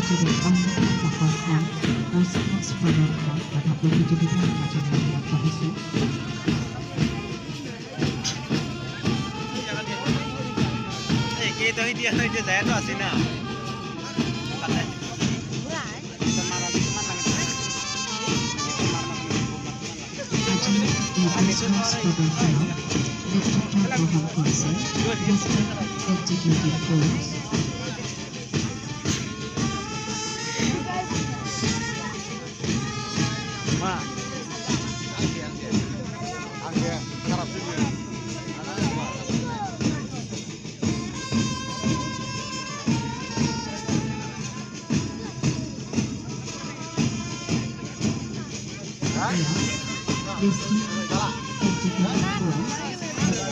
পৃথিৱীৰ অন্যতম আকৰ্ষণ স্পৰ্টছ প্ৰদৰ্শন তথা প্ৰতিযোগিতাৰ মাজেৰে আগবাঢ়িছে। নেতৃত্ব গ্ৰহণ কৰিছে district executive force district executive force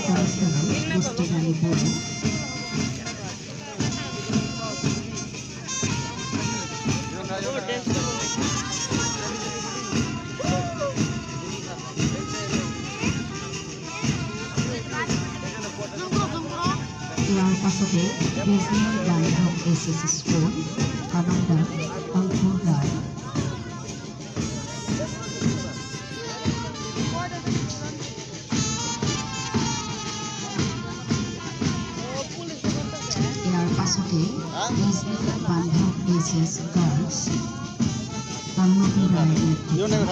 constable district Ali Boro ইয়াৰ পাছতে বিজনী গান্ধৱ এছ.এছ. স্কুল আনন্দ অংকুৰ ৰায় ইয়াৰ পাছতে বিজনী বান্ধৱ এছ.এছ. গাৰ্লছ পল্লৱী ৰায়ৰ নেতৃত্বত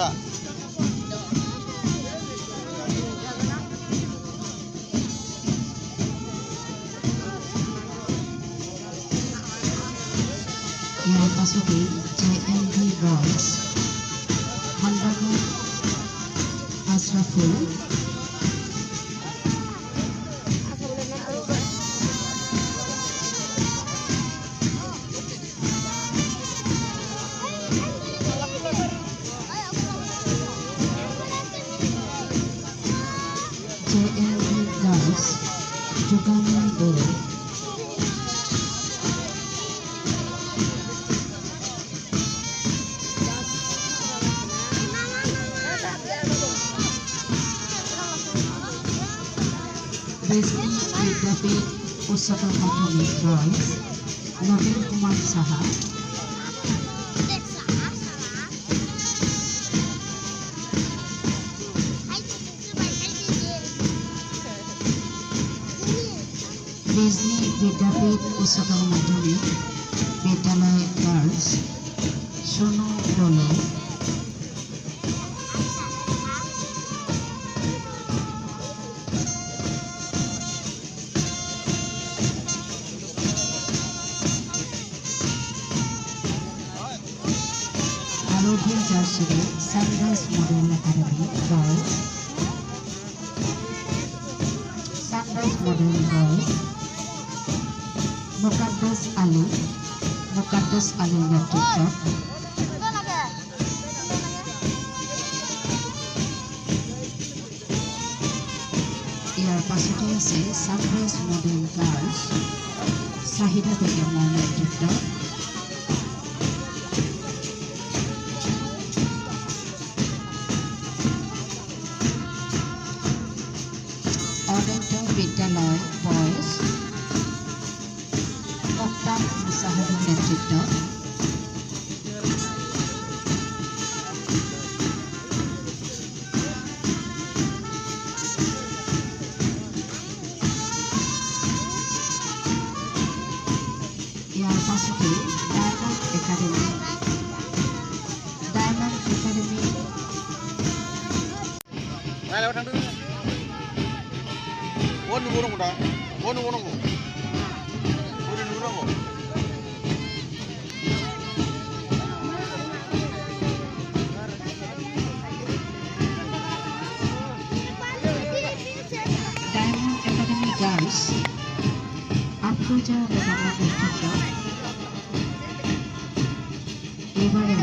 ইয়াৰ পাছতে JMV girls Handagarh Ashraful JMV girls Jogami Boro Bijni Vidyapith উচ্চতৰ মাধ্যমিক বয়জ নবীন কুমাৰ সাহা বিজনী বিদ্যাপীঠ উচ্চতৰ মাধ্যমিক বিদ্যালয় গাৰ্লছ সোনু দলৈ হালধীয়া জাৰ্চিৰে Sunrise Model Academy girls Sunrise Model girls Mukaddas আলীৰ নেতৃত্বত ইয়াৰ পাছতে আছে ছানৰাইজ মডেল গাৰ্লছ চাহিদা বেগমৰ নেতৃত্বত অনন্ত বিদ্যালয় বয়জ মুক্তান মুছাহাদৰ নেতৃত্বত ইয়াৰ পাছতে ডায়মণ্ড একাডেমী গাৰ্লছ আফ্ৰোজা বেগমৰ নেতৃত্বত এইবাৰে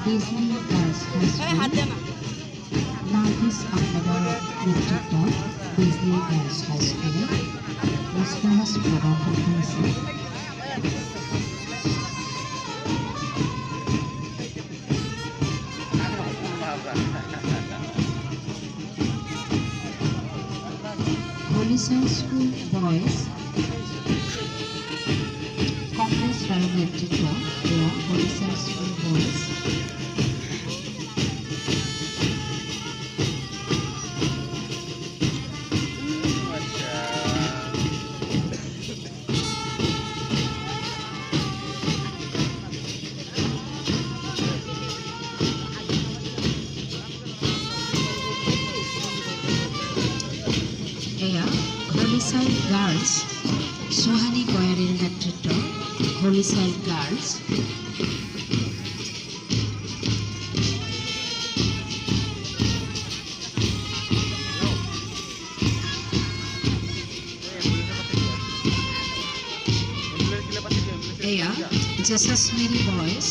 ডিজনী গাৰ্লছ হাইস্কুল নাৰ্গিছ আহমেদৰ নেতৃত্বত ডিজনী গাৰ্লছ হাইস্কুলে নিষ্প্ৰয়াস প্ৰদৰ্শন কৰিছে। Holy School Boys Congress তাৰ নেতৃত্ব এয়া হলিচাৰ স্কুল বয়জ। এয়া হলিচাইল্ড গাৰ্লছ সোহানী গয়াৰীৰ নেতৃত্ব হলিচাইল্ড গাৰ্লছ। এয়া জেচাছ মেৰী বয়জ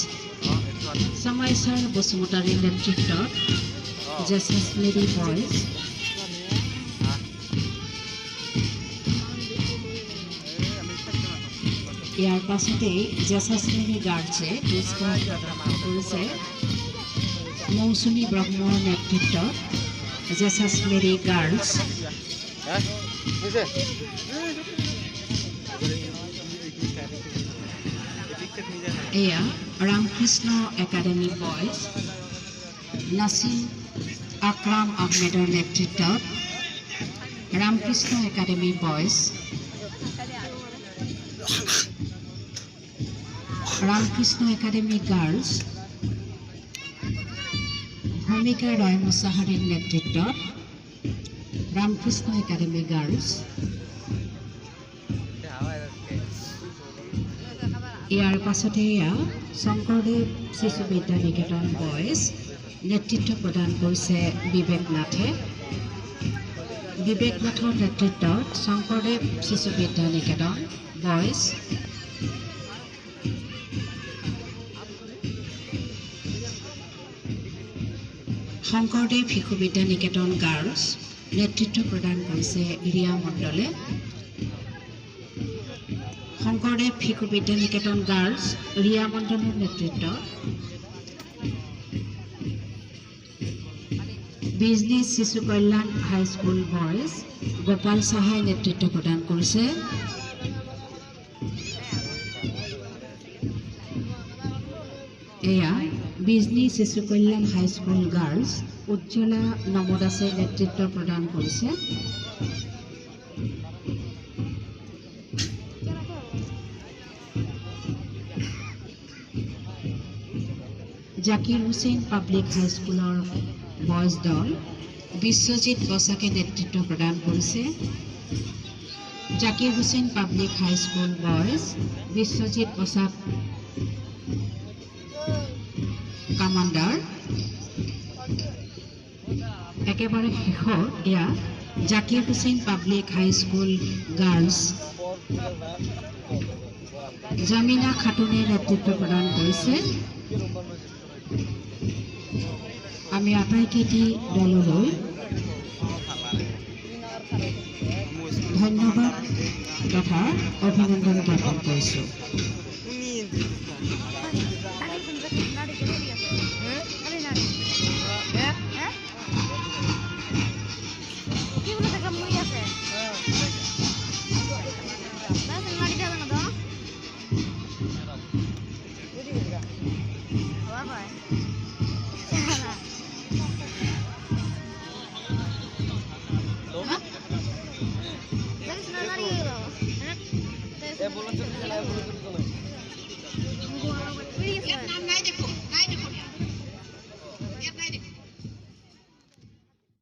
সমাইচাৰ বসুমতাৰীৰ নেতৃত্বত জেচাছ মেৰী বয়জ। ইয়াৰ পাছতেই জেচাছ মেৰী গাৰ্লছে পুৰস্কাৰ প্ৰদান কৰিছে মৌচুমী ব্ৰহ্মৰ নেতৃত্বত জেচাছ মেৰী গাৰ্লছ। এয়া ৰামকৃষ্ণ একাডেমী বয়জ নাছিম আকৰাম আহমেদৰ নেতৃত্বত Ramakrishna academy boys. Ramakrishna academy girls Bhumika Roy মুসাহাৰিৰ নেতৃত্বত ৰামকৃষ্ণ একাডেমি গাৰ্লস। ইয়াৰ পাছতে এয়া শংকৰদেৱ শিশু বিদ্যা নিকেতন বয়জ নেতৃত্ব প্ৰদান কৰিছে বিবেক নাথে। বিবেক নাথৰ নেতৃত্বত শংকৰদেৱ শিশু বিদ্যা নিকেতন বয়জ। শংকৰদেৱ শিশু বিদ্যা নিকেতন গাৰ্লছ নেতৃত্ব প্ৰদান কৰিছে ৰিয়া মণ্ডলে। শংকৰদেৱ শিশু বিদ্যা নিকেতন গাৰ্লছ ৰিয়া মণ্ডলৰ নেতৃত্বত বিজনেছ শিশু কল্যাণ হাইস্কুল বয়জ গোপাল সাহাই নেতৃত্ব প্ৰদান কৰিছে। এয়া বিজনেছ শিশু কল্যাণ হাইস্কুল গাৰ্লছ উজ্জ্বলা নমদাসে নেতৃত্ব প্ৰদান কৰিছে। জাকিৰ হুছেইন পাব্লিক হাইস্কুলৰ বয়জ দল বিশ্বজিৎ বসাকে নেতৃত্ব প্ৰদান কৰিছে। Zakir Hussain Public High School boys Biswajit Basak commander. একেবাৰে শেষত এয়া Zakir Hussain Public High School girls Jamina খাতুনে নেতৃত্ব প্ৰদান কৰিছে। আমি আটাইকেইটি দললৈ ধন্যবাদ তথা অভিনন্দন জ্ঞাপন কৰিছোঁ। নাম নাই দেখো